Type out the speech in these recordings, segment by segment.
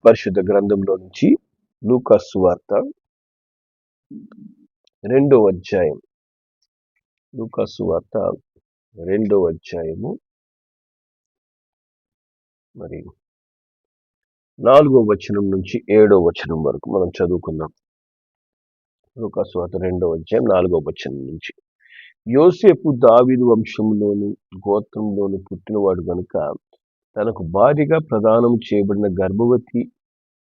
పరిశుద్ధ గ్రంథంలో నుంచి లూకా సువార్త 2వ అధ్యాయం. లూకా సువార్త 2వ అధ్యాయము మరి 4వ వచనం నుంచి 7వ వచనం వరకు మనం చదువుకుందాం. లూకా సువార్త 2వ అధ్యాయం 4వ వచనం నుంచి. యోసేపు దావీదు వంశంలోని గోత్రంలోని పుట్టినవాడు గనుక తనకు భార్యగా ప్రదానం చేయబడిన గర్భవతి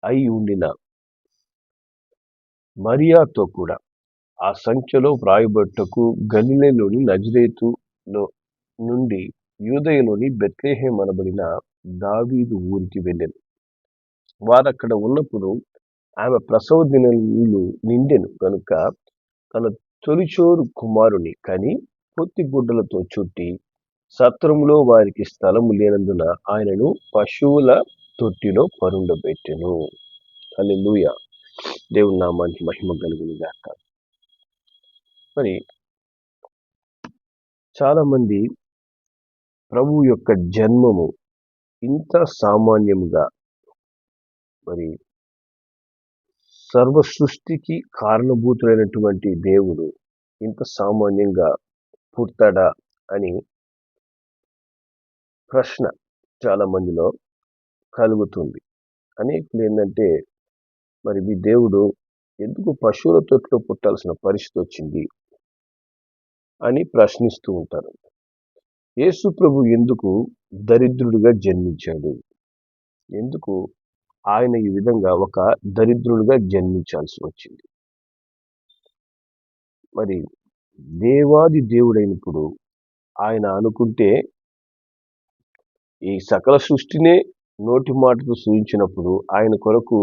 అయి ఉండిన మరియాతో కూడా ఆ సంఖ్యలో వ్రాయబట్టుకు గలిలయలోని నజరేతులో నుండి యూదయలోని బెత్లెహేము అనబడిన దావీదు ఊరికి వెళ్ళెను. వారక్కడ ఉన్నప్పుడు ఆమె ప్రసవ దినములు నిండెను కనుక తన తొలిచూరు కుమారుని కని పొత్తి గుడ్డలతో చుట్టి సత్రములో వారికి స్థలము లేనందున ఆయనను పశువుల తొట్టిలో పరుండబెట్టెను. హల్లెలూయా. దేవుని నామానికి మహిమ కలుగును గాక. మరి చాలా మంది ప్రభు యొక్క జన్మము ఇంత సామాన్యముగా, మరి సర్వ సృష్టికి కారణభూతులైనటువంటి దేవుడు ఇంత సామాన్యంగా పుడతాడా అని ప్రశ్న చాలా మందిలో కలుగుతుంది. అనేకులు ఏంటంటే, మరి మీ దేవుడు ఎందుకు పశువుల తొట్టులో పుట్టాల్సిన పరిస్థితి వచ్చింది అని ప్రశ్నిస్తూ ఉంటారు. యేసు ప్రభు ఎందుకు దరిద్రుడిగా జన్మించాడు? ఎందుకు ఆయన ఈ విధంగా ఒక దరిద్రుడిగా జన్మించాల్సి వచ్చింది? మరి దేవాది దేవుడైనప్పుడు ఆయన అనుకుంటే ఈ సకల సృష్టినే నోటి మాటతో సూచించినప్పుడు ఆయన కొరకు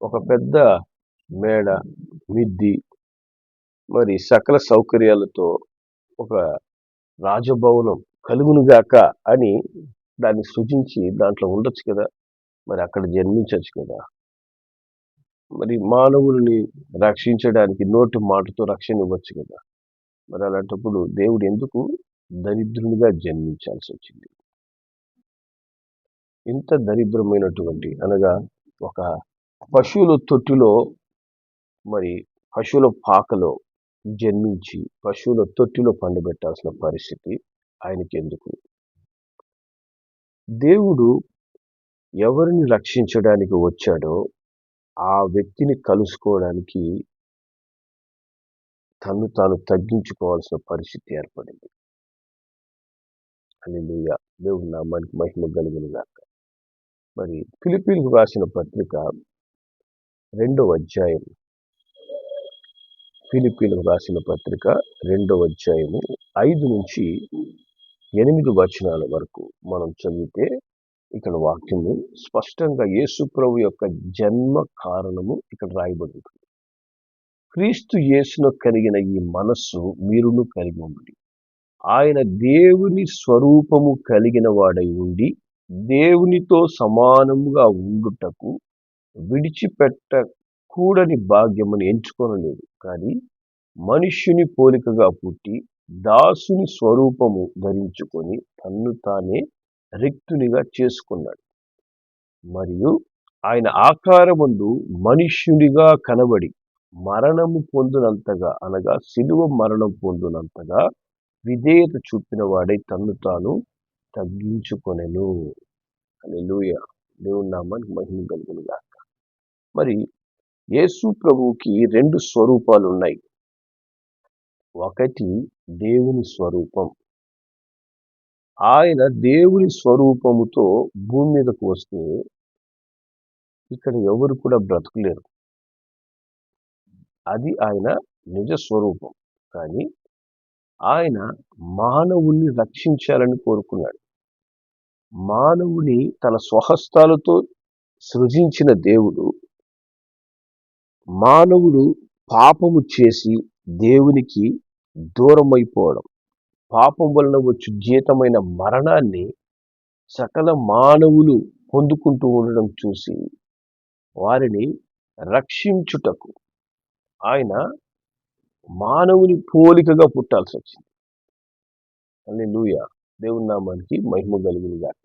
ఒక పెద్ద మేడ, మిద్ది, మరి సకల సౌకర్యాలతో ఒక రాజభవనం కలుగునుగాక అని దాన్ని సృజించి దాంట్లో ఉండొచ్చు కదా, మరి అక్కడ జన్మించవచ్చు కదా. మరి మానవుల్ని రక్షించడానికి నోటి మాటతో రక్షణ ఇవ్వచ్చు కదా. మరి అలాంటప్పుడు దేవుడు ఎందుకు దరిద్రునిగా జన్మించాల్సి వచ్చింది? ఇంత దరిద్రమైనటువంటి అనగా ఒక పశువుల తొట్టిలో, మరి పశువుల పాకలో జన్మించి పశువుల తొట్టిలో పండబెట్టాల్సిన పరిస్థితి ఆయనకి ఎందుకు? దేవుడు ఎవరిని రక్షించడానికి వచ్చాడో ఆ వ్యక్తిని కలుసుకోవడానికి తను తాను తగ్గించుకోవాల్సిన పరిస్థితి ఏర్పడింది. హల్లెలూయా. దేవుని నామానికి మహిమ కలుగును గాక. మరి ఫిలిప్పీలకు రాసిన పత్రిక 2వ అధ్యాయం. ఫిలిప్పీలకు రాసిన పత్రిక 2వ అధ్యాయము 5 నుంచి 8 వచనాల వరకు మనం చదివితే ఇక్కడ వాక్యము స్పష్టంగా యేసు ప్రభు యొక్క జన్మ కారణము ఇక్కడ రాయబడి ఉంటుంది. క్రీస్తు యేసును కలిగిన ఈ మనస్సు మీరును కలిగి ఉంది. ఆయన దేవుని స్వరూపము కలిగిన వాడై ఉండి దేవునితో సమానముగా ఉండుటకు విడిచిపెట్టకూడని భాగ్యమును ఎంచుకొనలేదు, కానీ మనుష్యుని పోలికగా పుట్టి దాసుని స్వరూపము ధరించుకొని తన్ను తానే రిక్తునిగా చేసుకున్నాడు. మరియు ఆయన ఆకారమందు మనుష్యునిగా కనబడి మరణము పొందునంతగా, అనగా సిలువ మరణం పొందునంతగా విధేయత చూపిన వాడై తన్ను తాను తగ్గించుకొనెను. హల్లెలూయా. దేవుని నామానికి మహిమ కలుగును గాక. మరి యేసు ప్రభువుకి 2 స్వరూపాలు ఉన్నాయి. ఒకటి దేవుని స్వరూపం. ఆయన దేవుని స్వరూపముతో భూమి మీదకు వస్తే ఇక్కడ ఎవరు కూడా బ్రతకలేరు. అది ఆయన నిజ స్వరూపం. కానీ ఆయన మానవుణ్ణి రక్షించాలని కోరుకున్నాడు. మానవుని తన స్వహస్తాలతో సృజించిన దేవుడు, మానవుడు పాపము చేసి దేవునికి దూరమైపోవడం, పాపం వలన వచ్చు జీతమైన మరణాన్ని సకల మానవులు పొందుకుంటూ ఉండడం చూసి వారిని రక్షించుటకు ఆయన మానవుని పోలికగా పుట్టాల్సి వచ్చింది. హల్లెలూయా. దేవుని నామానికి మహిమ కలుగును గాక.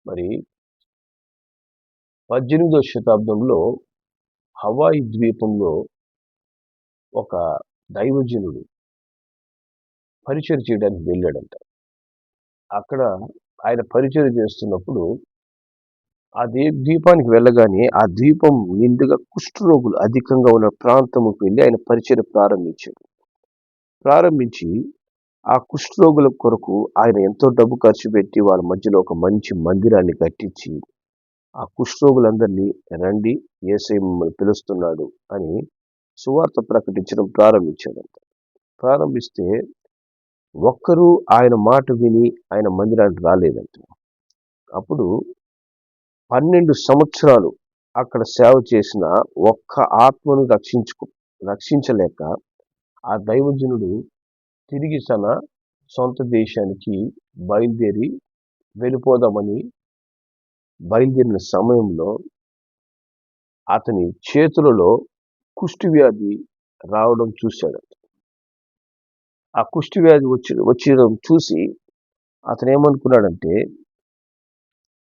మరి 18వ శతాబ్దంలో హవాయి ద్వీపంలో ఒక దైవజనుడు పరిచయం చేయడానికి వెళ్ళాడంట. అక్కడ ఆయన పరిచయం చేస్తున్నప్పుడు ఆ ద్వీపానికి వెళ్ళగానే ఆ ద్వీపం నిండుగా కుష్ఠరోగులు అధికంగా ఉన్న ప్రాంతంకు వెళ్ళి ఆయన పరిచయం ప్రారంభించి ఆ కుష్ఠరోగుల కొరకు ఆయన ఎంతో డబ్బు ఖర్చు పెట్టి వాళ్ళ మధ్యలో ఒక మంచి మందిరాన్ని కట్టించి ఆ కుష్ఠరోగులందరినీ రండి, యేసయ్య మిమ్మల్ని పిలుస్తున్నాడు అని సువార్త ప్రకటించడం ప్రారంభించాడంట. ప్రారంభిస్తే ఒక్కరూ ఆయన మాట విని ఆయన మందిరానికి రాలేదంట. అప్పుడు 12 సంవత్సరాలు అక్కడ సేవ చేసిన ఒక్క ఆత్మను రక్షించలేక ఆ దైవజనుడు తిరిగి తన సొంత దేశానికి వెళ్ళిపోదామని బయలుదేరిన సమయంలో అతని చేతులలో కుష్ఠవ్యాధి రావడం చూశాడు. ఆ కుష్ఠవ్యాధి వచ్చడం చూసి అతను ఏమనుకున్నాడంటే,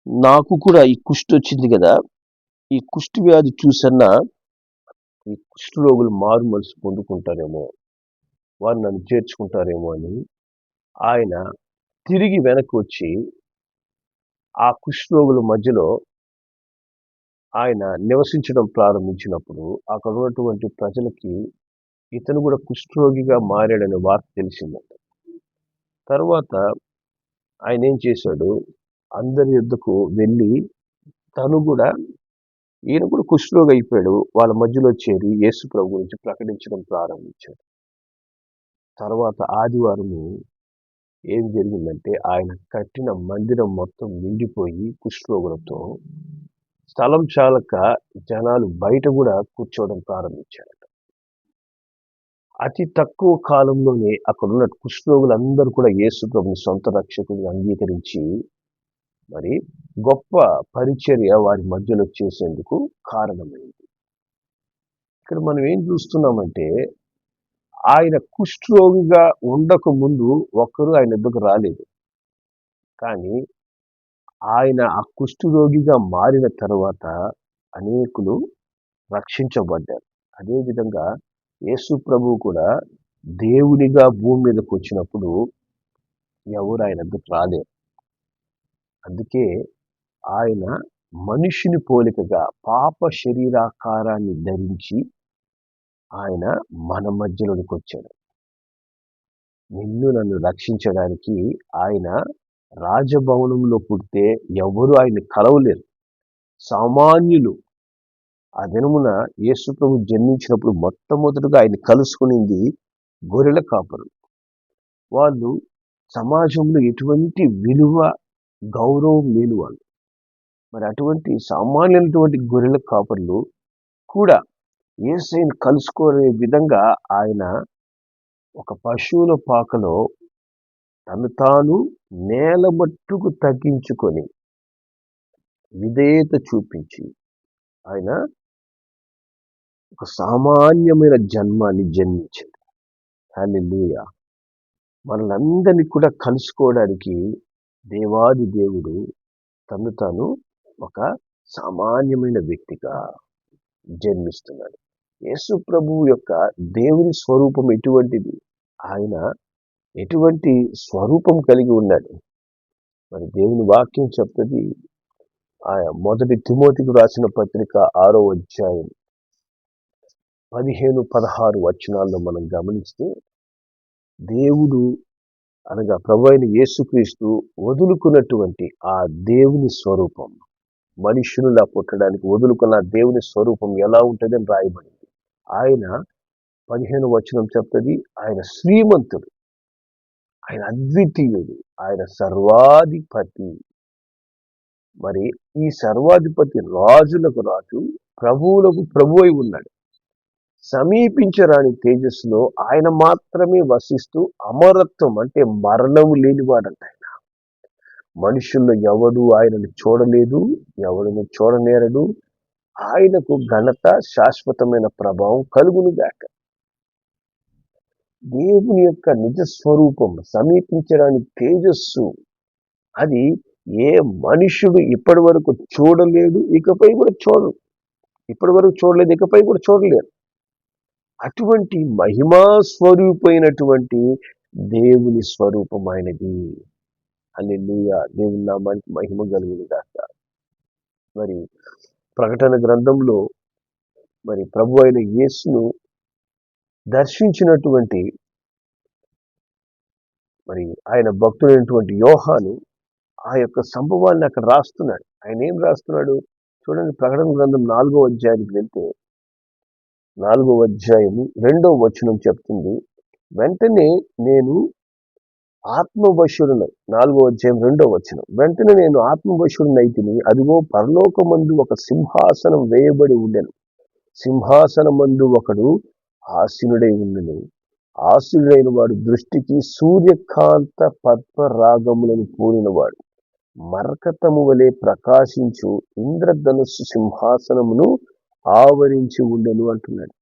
నాకు కూడా ఈ కుష్టి వచ్చింది కదా, ఈ కుష్టి వ్యాధి చూసన్నా ఈ కుష్టి రోగులు మారు మనసు పొందుకుంటారేమో, వారు నన్ను చేర్చుకుంటారేమో అని ఆయన తిరిగి వెనక్కి వచ్చి ఆ కుష్టి రోగుల మధ్యలో ఆయన నివసించడం ప్రారంభించినప్పుడు అక్కడ ఉన్నటువంటి ప్రజలకి ఇతను కూడా కుష్ఠరోగిగా మారాడనే వార్త తెలిసిందంట. తర్వాత ఆయన ఏం చేశాడు, అందరి యుద్ధకు వెళ్ళి ఈయన కూడా కుష్ఠరోగి అయిపోయాడు. వాళ్ళ మధ్యలో చేరి యేసు ప్రభు గురించి ప్రకటించడం ప్రారంభించాడు. తర్వాత ఆదివారము ఏం జరిగిందంటే, ఆయన కట్టిన మందిరం మొత్తం నిండిపోయి కుష్ఠరోగులతో స్థలం చాలక జనాలు బయట కూడా కూర్చోవడం ప్రారంభించారట. అతి తక్కువ కాలంలోనే అక్కడున్న కుష్ఠరోగులందరూ కూడా యేసు ప్రభుని సొంత రక్షకుడిని అంగీకరించి మరి గొప్ప పరిచర్య వారి మధ్యలో చేసేందుకు కారణమైంది. ఇక్కడ మనం ఏం చూస్తున్నామంటే, ఆయన కుష్ఠరోగిగా ఉండక ముందు ఒక్కరు ఆయన ఎద్దుకు రాలేదు. కానీ ఆయన ఆ కుష్ఠరోగిగా మారిన తర్వాత అనేకులు రక్షించబడ్డారు. అదేవిధంగా యేసు ప్రభువు కూడా దేవునిగా భూమి మీదకి వచ్చినప్పుడు ఎవరు ఆయన ఎద్దుకు రాలేరు. అందుకే ఆయన మనిషిని పోలికగా పాప శరీరాకారాన్ని ధరించి ఆయన మన మధ్యలోనికి వచ్చాడు. నిన్ను నన్ను రక్షించడానికి ఆయన రాజభవనంలో పుడితే ఎవరు ఆయన్ని కలవలేరు. సామాన్యులు ఆ దినమున యేసు ప్రభు జన్మించినప్పుడు మొట్టమొదటిగా ఆయన కలుసుకునింది గొర్రెల కాపరులు. వాళ్ళు సమాజంలో ఎటువంటి విలువ గౌరవం లేని వాళ్ళు. మరి అటువంటి సామాన్యులైనటువంటి గొర్రెల కాపరులు కూడా యేసయ్యను కలుసుకోనే విధంగా ఆయన ఒక పశువుల పాకలో తను తాను నేల మట్టుకు తగ్గించుకొని విధేయత చూపించి ఆయన ఒక సామాన్యమైన జన్మాన్ని జన్మించాడు. హల్లెలూయా. మనలందరినీ కూడా కలుసుకోవడానికి దేవాది దేవుడు తను తాను ఒక సామాన్యమైన వ్యక్తిగా జన్మిస్తున్నాడు. యేసు ప్రభువు యొక్క దేవుని స్వరూపం ఎటువంటిది? ఆయన ఎటువంటి స్వరూపం కలిగి ఉన్నాడు? మరి దేవుని వాక్యం చెప్తుంది. మొదటి తిమోతికి రాసిన పత్రిక 6వ అధ్యాయం 15-16 వచనాల్లో మనం గమనిస్తే, దేవుడు అనగా ప్రభువైన యేసుక్రీస్తు వదులుకున్నటువంటి ఆ దేవుని స్వరూపం, మనుష్యునిలా పుట్టడానికి వదులుకున్న దేవుని స్వరూపం ఎలా ఉంటుందని రాయబడింది. ఆయన 15వ వచనం చెప్తుంది, ఆయన శ్రీమంతుడు, ఆయన అద్వితీయుడు, ఆయన సర్వాధిపతి. మరి ఈ సర్వాధిపతి రాజులకు రాజు, ప్రభువులకు ప్రభు అయి ఉన్నాడు. సమీపించరాని తేజస్సులో ఆయన మాత్రమే వసిస్తూ అమరత్వం అంటే మరణము లేనివాడంట. ఆయన మనుషుల్లో ఎవడు ఆయనను చూడలేదు, ఎవడను చూడనేరడు. ఆయనకు ఘనత, శాశ్వతమైన ప్రభావం కలుగునుగాక. దేవుని యొక్క నిజ స్వరూపం, సమీపించరాని తేజస్సు, అది ఏ మనుషుడు ఇప్పటి వరకు చూడలేడు, ఇకపై కూడా చూడరు. ఇప్పటి వరకు చూడలేదు, ఇకపై కూడా చూడలేరు. అటువంటి మహిమా స్వరూపమైనటువంటి దేవుని స్వరూపమైనది. హల్లెలూయా. దేవుని నామానికి మహిమ కలుగును గాక. మరి ప్రకటన గ్రంథంలో మరి ప్రభు అయిన యేసును దర్శించినటువంటి మరి ఆయన భక్తుడైనటువంటి యోహాను ఆ యొక్క సంభవాన్ని అక్కడ రాస్తున్నాడు. ఆయన ఏం రాస్తున్నాడు చూడండి. ప్రకటన గ్రంథం 4వ అధ్యాయానికి వెళ్తే 4వ అధ్యాయము 2వ వచనం చెప్తుంది, వెంటనే నేను ఆత్మవశుడును. 4వ అధ్యాయం 2వ వచనం, వెంటనే నేను ఆత్మవశుడునైతిని, అదిగో పరలోకమందు ఒక సింహాసనం వేయబడి ఉండెను, సింహాసనమందు ఒకడు ఆసీనుడై ఉండెను. ఆసీనుడైన వాడు దృష్టికి సూర్యకాంత పద్మరాగములను పూనినవాడు, మరకతము వలె ప్రకాశించు ఇంద్రధనుస్సు సింహాసనమును ఆవరించి ఉండెను అంటున్నాడు.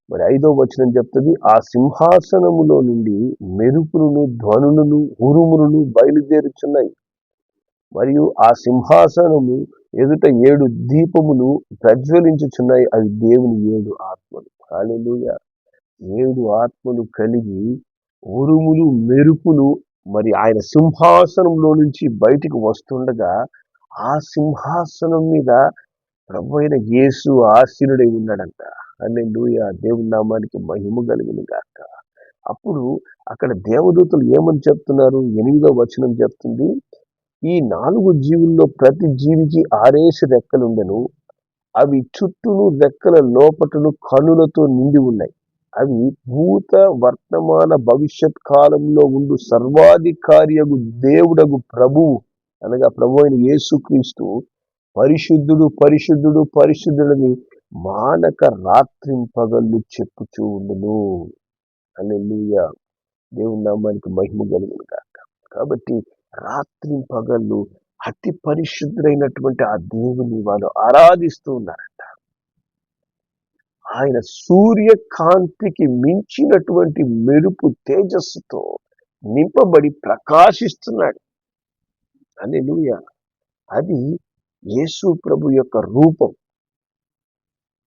మరి 5వ వచనం చెప్తుంది, ఆ సింహాసనములో నుండి మెరుపులను, ధ్వనులను, ఉరుములను బయలుదేరుచున్నాయి. మరియు ఆ సింహాసనము ఎదుట 7 దీపములు ప్రజ్వలించుచున్నాయి. అవి దేవుని 7 ఆత్మలు. హల్లెలూయా. 7 ఆత్మలు కలిగి ఉరుములు, మెరుపులు మరి ఆయన సింహాసనంలో నుంచి బయటికి వస్తుండగా ఆ సింహాసనం మీద ప్రభు అయిన యేసు ఆసీనుడై ఉన్నాడంట. హల్లెలూయా. దేవుని నామానికి మహిమ కలుగును గాక. అప్పుడు అక్కడ దేవదూతలు ఏమని చెప్తున్నారు? 8వ వచనం చెప్తుంది, ఈ 4 జీవుల్లో ప్రతి జీవికి 6 రెక్కలుండెను. అవి చుట్టూను రెక్కల లోపటను కనులతో నిండి ఉన్నాయి. అవి భూత వర్తమాన భవిష్యత్ కాలంలో ఉండు సర్వాధికారియగు దేవుడగు ప్రభువు అనగా ప్రభు అయిన యేసుక్రీస్తు పరిశుద్ధుడు, పరిశుద్ధుడు, పరిశుద్ధుడని మానక రాత్రింపగళ్ళు చెప్పుచూ ఉండును. హల్లెలూయా. దేవుని నామానికి మహిమ కలుగును గాక. కాబట్టి రాత్రింపగళ్ళు అతి పరిశుద్ధుడైనటువంటి ఆ దేవుని వాళ్ళు ఆరాధిస్తూ ఉన్నారంట. ఆయన సూర్యకాంతికి మించినటువంటి మెరుపు తేజస్సుతో నింపబడి ప్రకాశిస్తున్నాడు. హల్లెలూయా. అది యేసు ప్రభు యొక్క రూపం.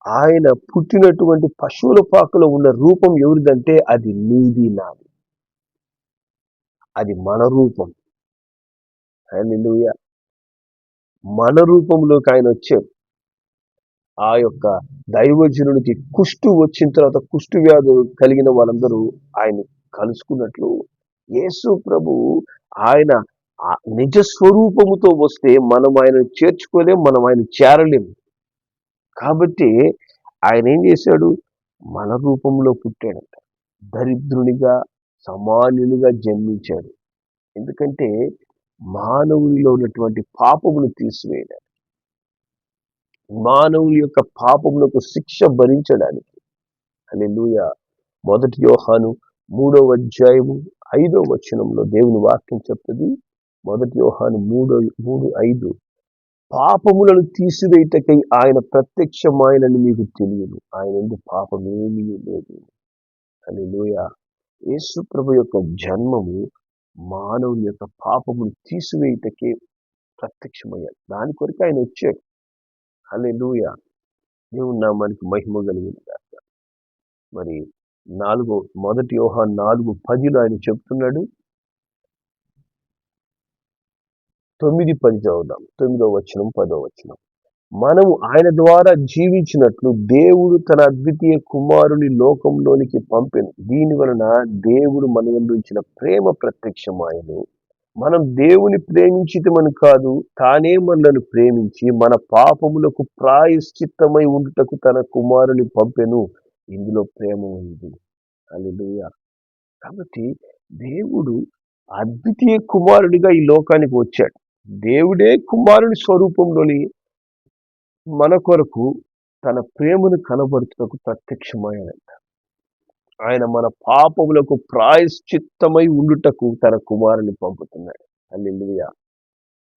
ఆయన పుట్టినటువంటి పశువుల పాకలో ఉన్న రూపం ఎవరిదంటే అది నీది నాది. అది మన రూపం. హల్లెలూయా. మన రూపంలోకి ఆయన వచ్చాడు. ఆ యొక్క దైవజనుడికి కుష్టు వచ్చిన తర్వాత కుష్టు వ్యాధి కలిగిన వాళ్ళందరూ ఆయన కలుసుకున్నట్లు యేసు ప్రభు ఆయన నిజ స్వరూపముతో వస్తే మనం ఆయనను చేర్చుకోలేం, మనం ఆయన చేరలేం. కాబట్టి ఆయన ఏం చేశాడు? మన రూపంలో పుట్టాడంట. దరిద్రునిగా, సామాన్యునిగా జన్మించాడు. ఎందుకంటే మానవునిలో ఉన్నటువంటి పాపమును తీసివేయడానికి, మానవుని యొక్క పాపములకు శిక్ష భరించడానికి. హల్లెలూయా. 1 యోహాను 3వ అధ్యాయము 5వ వచనంలో దేవుని వాక్యం చెప్తుంది. 1 యోహాను 3:5, పాపములను తీసివేయుటకై ఆయన ప్రత్యక్షమాయనని మీకు తెలియదు, ఆయన ఎందుకు పాపమేమీ లేదు. హల్లెలూయా. యేసు ప్రభు యొక్క జన్మము మానవుని యొక్క పాపమును తీసివేయుటకే ప్రత్యక్షమయ్యాడు. దాని కొరకు ఆయన వచ్చాడు. హల్లెలూయా. దేవుని నామానికి మహిమ కలిగింది గాక. మరి 1 యోహాను 4:10 ఆయన చెప్తున్నాడు. 9-10 చదువుదాం. 9వ వచనం 10వ వచనం, మనము ఆయన ద్వారా జీవించినట్లు దేవుడు తన అద్వితీయ కుమారుని లోకంలోనికి పంపెను. దీని వలన దేవుడు మన యందు ఉంచిన ప్రేమ ప్రత్యక్షమాయెను. మనం దేవుని ప్రేమించితమని కాదు, తానే మనలను ప్రేమించి మన పాపములకు ప్రాయశ్చిత్తమై ఉండుటకు తన కుమారుని పంపెను. ఇందులో ప్రేమ ఉంది. హల్లెలూయా. కాబట్టి దేవుడు అద్వితీయ కుమారుడిగా ఈ లోకానికి వచ్చాడు. దేవుడే కుమారుని స్వరూపంలోని మన కొరకు తన ప్రేమను కనబరుచుటకు ప్రత్యక్షమయ్యాడంట. ఆయన మన పాపములకు ప్రాయశ్చిత్తమై ఉండుటకు తన కుమారుని పంపుతున్నాడు. హల్లెలూయా.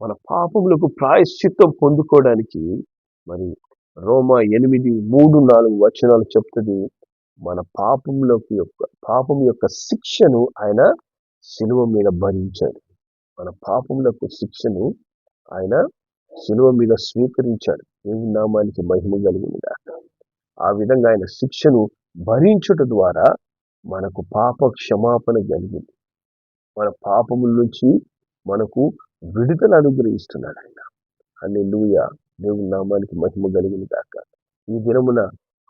మన పాపములకు ప్రాయశ్చిత్తం పొందుకోవడానికి మరి రోమా 8:3-4 వచనాలు చెప్తుంది, మన పాపం యొక్క శిక్షను ఆయన శిలువ మీద భరించాడు. మన పాపములకు శిక్షను ఆయన శిలువ మీద స్వీకరించాడు. దేవుని నామానికి మహిమ కలుగునుగా. ఆ విధంగా ఆయన శిక్షను భరించుట ద్వారా మనకు పాప క్షమాపణ కలిగింది. మన పాపముల నుంచి మనకు విడుదల అనుగ్రహిస్తున్నాడు ఆయన. హల్లెలూయా. దేవుని నామానికి మహిమ కలుగును గాక. ఈ దినమున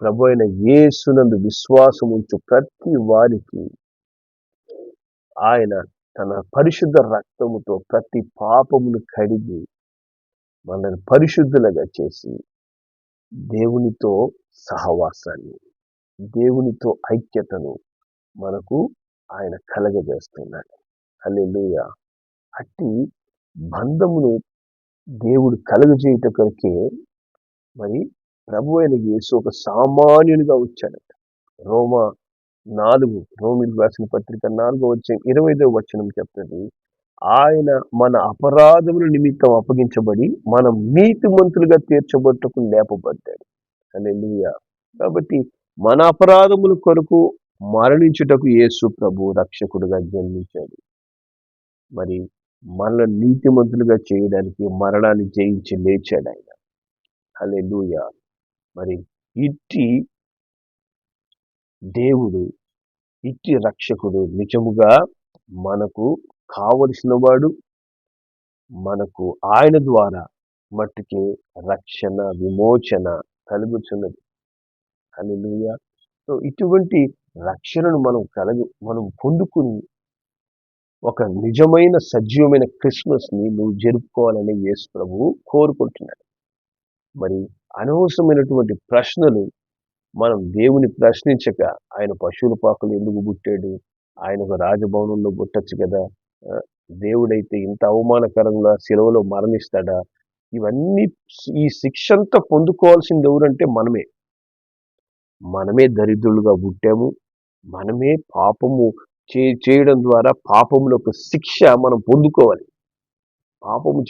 ప్రభు అయిన యేసునందు విశ్వాసం ఉంచు ప్రతి వారికి ఆయన తన పరిశుద్ధ రక్తముతో ప్రతి పాపమును కడిగి మనల్ని పరిశుద్ధులుగా చేసి దేవునితో సహవాసాన్ని, దేవునితో ఐక్యతను మనకు ఆయన కలగజేస్తున్నాడు. హల్లెలూయా. అట్టి బంధమును దేవుడు కలుగజేయుట కొరకే మరి ప్రభు అయిన యేసు ఒక సామాన్యునిగా వచ్చాడట. రోమిలకు రాసిన పత్రిక 4:25 చెప్తుంది, ఆయన మన అపరాధముల నిమిత్తం అప్పగించబడి మనం నీతిమంతులుగా తీర్చబట్టుకు లేపబడ్డాడు. హల్లెలూయా. కాబట్టి మన అపరాధముల కొరకు మరణించుటకు యేసు ప్రభు రక్షకుడుగా జన్మించాడు. మరి మనల్ని నీతిమంతులుగా చేయడానికి మరణాన్ని జయించి లేచాడు ఆయన. హల్లెలూయా. మరి ఇట్టి దేవుడు, ఇట్టి రక్షకుడు నిజముగా మనకు కావలసిన వాడు. మనకు ఆయన ద్వారా మట్టుకే రక్షణ, విమోచన కలుగుతున్నది. హల్లెలూయా. సో ఇటువంటి రక్షణను మనం పొందుకుని ఒక నిజమైన సజీవమైన క్రిస్మస్ ని నువ్వు జరుపుకోవాలని యేసు ప్రభువు కోరుకుంటున్నాడు. మరి అనవసరమైనటువంటి ప్రశ్నలు మనం దేవుని ప్రశ్నించక, ఆయన పశువుల పాకలు ఎందుకు పుట్టాడు, ఆయన ఒక రాజభవనంలో పుట్టచ్చు కదా, దేవుడైతే ఇంత అవమానకరంగా శిలువలో మరణిస్తాడా, ఇవన్నీ ఈ శిక్ష అంతా పొందుకోవాల్సింది ఎవరంటే మనమే దరిద్రులుగా పుట్టాము. మనమే పాపము చేయడం ద్వారా పాపముల యొక్క శిక్ష మనం పొందుకోవాలి. పాపము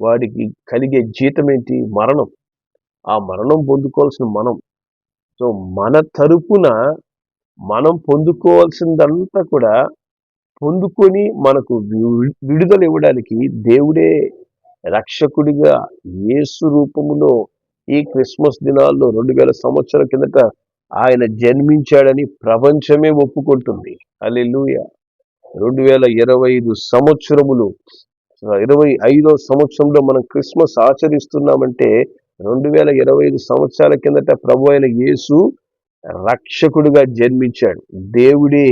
వాడికి కలిగే జీతం ఏంటి? మరణం. ఆ మరణం పొందుకోవాల్సిన మనం. సో మన తరపున మనం పొందుకోవాల్సిందంతా కూడా పొందుకొని మనకు విడుదల ఇవ్వడానికి దేవుడే రక్షకుడిగా యేసు రూపములో ఈ క్రిస్మస్ దినాల్లో 2000 సంవత్సరాల కిందట ఆయన జన్మించాడని ప్రపంచమే ఒప్పుకుంటుంది. హల్లెలూయా. 2025 సంవత్సరములు 25వ సంవత్సరంలో మనం క్రిస్మస్ ఆచరిస్తున్నామంటే 2025 సంవత్సరాల కిందట ప్రభు అయిన యేసు రక్షకుడిగా జన్మించాడు. దేవుడే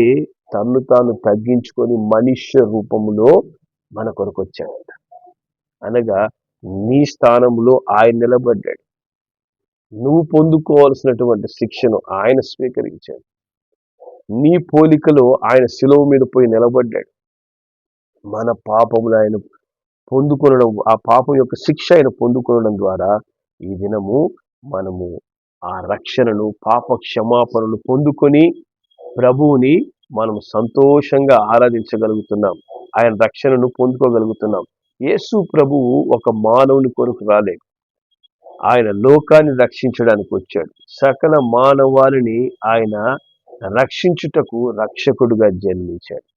తన్ను తాను తగ్గించుకొని మనుష్య రూపములో మన కొరకు వచ్చాడు. అనగా నీ స్థానంలో ఆయన నిలబడ్డాడు. నువ్వు పొందుకోవాల్సినటువంటి శిక్షను ఆయన స్వీకరించాడు. నీ పోలికలో ఆయన శిలువ మీద పోయి నిలబడ్డాడు. మన పాపములు ఆయన పొందుకొనడం, ఆ పాపం యొక్క శిక్ష ఆయన పొందుకొనడం ద్వారా ఈ దినము మనము ఆ రక్షణను, పాప క్షమాపణను పొందుకొని ప్రభువుని మనం సంతోషంగా ఆరాధించగలుగుతున్నాం. ఆయన రక్షణను పొందుకోగలుగుతున్నాం. యేసు ప్రభువు ఒక మానవుని కొరకు రాలేదు, ఆయన లోకాన్ని రక్షించడానికి వచ్చాడు. సకల మానవాళిని ఆయన రక్షించుటకు రక్షకుడుగా జన్మించాడు.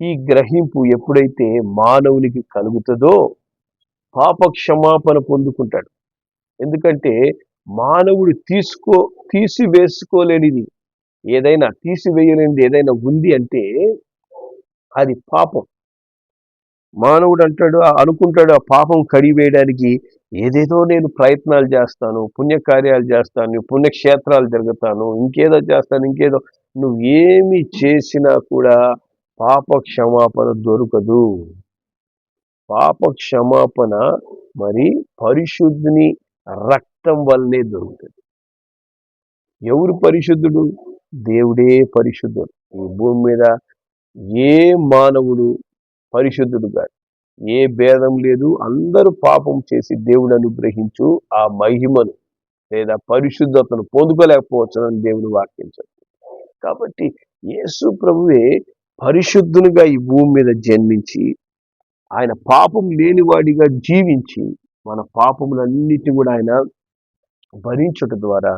ఈ గ్రహింపు ఎప్పుడైతే మానవునికి కలుగుతుందో పాప క్షమాపణ పొందుకుంటాడు. ఎందుకంటే మానవుడు తీసివేయలేనిది ఏదైనా ఉంది అంటే అది పాపం. మానవుడు అనుకుంటాడు ఆ పాపం కడివేయడానికి ఏదేదో నేను ప్రయత్నాలు చేస్తాను, పుణ్యకార్యాలు చేస్తాను, పుణ్యక్షేత్రాలు తిరుగుతాను, ఇంకేదో చేస్తాను, నువ్వు ఏమి చేసినా కూడా పాప క్షమాపణ దొరకదు. పాప క్షమాపణ మరి పరిశుద్ధుని రక్తం వల్లనే దొరుకుతుంది. ఎవరు పరిశుద్ధుడు? దేవుడే పరిశుద్ధుడు. ఈ భూమి మీద ఏ మానవుడు పరిశుద్ధుడు కాదు, ఏ భేదం లేదు. అందరూ పాపం చేసి దేవుడు అనుగ్రహించు ఆ మహిమను లేదా పరిశుద్ధతను పొందుకోలేకపోవచ్చునని దేవుని వాక్యం చెప్తుంది. కాబట్టి యేసు ప్రభువే పరిశుద్ధునిగా ఈ భూమి మీద జన్మించి ఆయన పాపం లేనివాడిగా జీవించి మన పాపములన్నిటి కూడా ఆయన భరించుట ద్వారా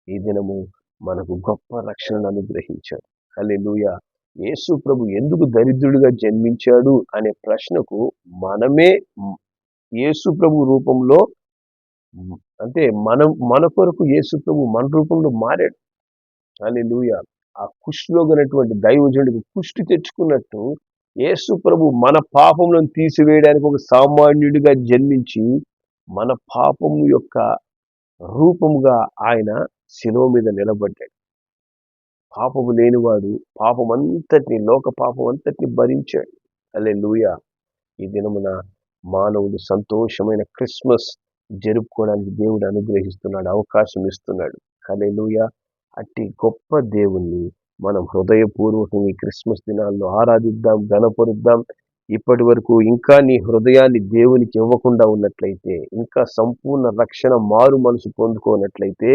ఈ దినము మనకు గొప్ప రక్షణను అనుగ్రహించాడు. హల్లెలూయా. యేసు ప్రభు ఎందుకు దరిద్రుడిగా జన్మించాడు అనే ప్రశ్నకు మనమే యేసు ప్రభు రూపంలో, అంటే మన కొరకు యేసు ప్రభు మన రూపంలో మారాడు. హల్లెలూయా. ఆ కుష్ఠరోగమైనటువంటి దైవజనుడికి కుష్టి తెచ్చుకున్నట్టు యేసు ప్రభు మన పాపములను తీసివేయడానికి ఒక సామాన్యుడిగా జన్మించి మన పాపము యొక్క రూపముగా ఆయన శిలువ మీద నిలబడ్డాడు. పాపము లేనివాడు పాపమంతటిని, లోక పాపం అంతటిని భరించాడు. హల్లెలూయా. ఈ దినమున మానవుడు సంతోషమైన క్రిస్మస్ జరుపుకోవడానికి దేవుడు అనుగ్రహిస్తున్నాడు, అవకాశం ఇస్తున్నాడు. హల్లెలూయా. అట్టి గొప్ప దేవుణ్ణి మనం హృదయపూర్వకంగా ఈ క్రిస్మస్ దినాల్లో ఆరాధిద్దాం, గణపరుద్దాం. ఇప్పటి వరకు ఇంకా నీ హృదయాన్ని దేవునికి ఇవ్వకుండా ఉన్నట్లయితే, ఇంకా సంపూర్ణ రక్షణ, మారు మనసు పొందుకోనట్లయితే,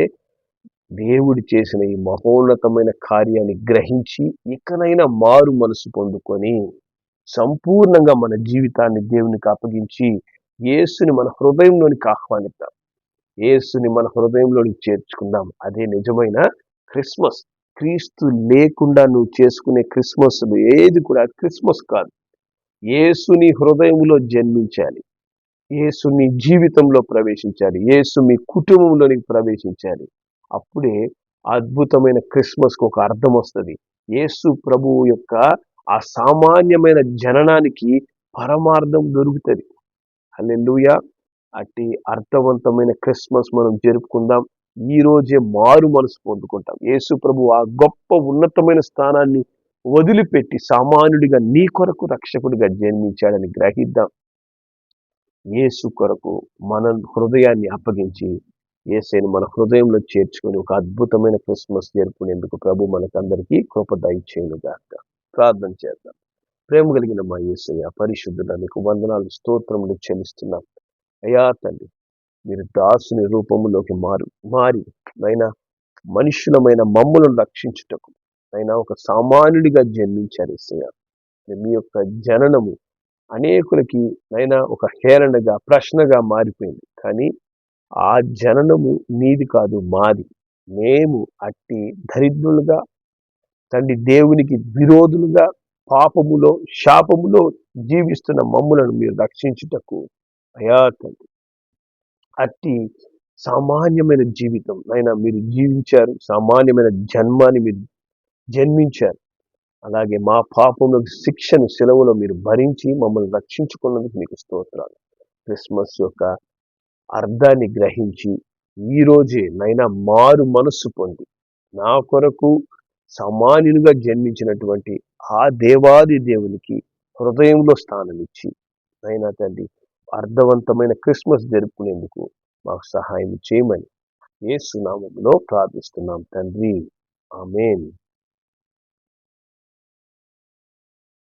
దేవుడు చేసిన ఈ మహోన్నతమైన కార్యాన్ని గ్రహించి ఇకనైనా మారు మనసు పొందుకొని సంపూర్ణంగా మన జీవితాన్ని దేవునికి అప్పగించి యేసుని మన హృదయంలోనికి ఆహ్వానిద్దాం. యేసుని మన హృదయంలోనికి చేర్చుకుందాం. అదే నిజమైన క్రిస్మస్. క్రీస్తు లేకుండా నువ్వు చేసుకునే క్రిస్మస్ ఏది కూడా క్రిస్మస్ కాదు. యేసుని హృదయంలో జన్మించాలి, యేసు నీ జీవితంలో ప్రవేశించాలి, యేసు మీ కుటుంబంలోనికి ప్రవేశించాలి. అప్పుడే అద్భుతమైన క్రిస్మస్కు ఒక అర్థం వస్తుంది. యేసు ప్రభువు యొక్క ఆ సామాన్యమైన జననానికి పరమార్థం దొరుకుతుంది. హల్లెలూయా. అట్టి అర్థవంతమైన క్రిస్మస్ మనం జరుపుకుందాం. ఈ రోజే మారు మనసు పొందుకుంటాం. యేసు ప్రభు ఆ గొప్ప ఉన్నతమైన స్థానాన్ని వదిలిపెట్టి సామాన్యుడిగా నీ కొరకు రక్షకుడిగా జన్మించాడని గ్రహిద్దాం. యేసు కొరకు మన హృదయాన్ని అప్పగించి యేసుని మన హృదయంలో చేర్చుకుని ఒక అద్భుతమైన క్రిస్మస్ జరుపుకునేందుకు ప్రభు మనకందరికీ కృప దయచేయునుగాక. ప్రార్థన చేద్దాం. ప్రేమ కలిగిన మా యేసయ్య, పరిశుద్ధుడా, నీకు వందనాలు, స్తోత్రములు చెల్లిస్తున్నాం. అయ్యా తండ్రి, మీరు దాసుని రూపంలోకి మారి నైనా మనుషులమైన మమ్ములను రక్షించుటకు అయినా ఒక సామాన్యుడిగా జన్మించారు యేసయ్య. మీ యొక్క జననము అనేకులకి నైనా ఒక హేళనగా, ప్రశ్నగా మారిపోయింది. కానీ ఆ జననము నీది కాదు, మాది. మేము అట్టి దరిద్రులుగా, తండ్రి దేవునికి విరోధులుగా, పాపములో, శాపములో జీవిస్తున్న మమ్ములను మీరు రక్షించుటకు అయా తండ్రి అట్టి సామాన్యమైన జీవితం అయినా మీరు జీవించారు. సామాన్యమైన జన్మాన్ని మీరు జన్మించారు. అలాగే మా పాపంలో శిక్షను సెలవులో మీరు భరించి మమ్మల్ని రక్షించుకున్నందుకు మీకు స్తోత్రాలు. క్రిస్మస్ యొక్క అర్థాన్ని గ్రహించి ఈ రోజే నైనా మారు మనస్సు పొంది నా కొరకు సామాన్యునిగా జన్మించినటువంటి ఆ దేవాది దేవునికి హృదయంలో స్థానం ఇచ్చి నైనా తండ్రి అర్థవంతమైన క్రిస్మస్ జరుపుకునేందుకు మాకు సహాయం చేయమని యేసు నామములో ప్రార్థిస్తున్నాం తండ్రి. ఆమేన్.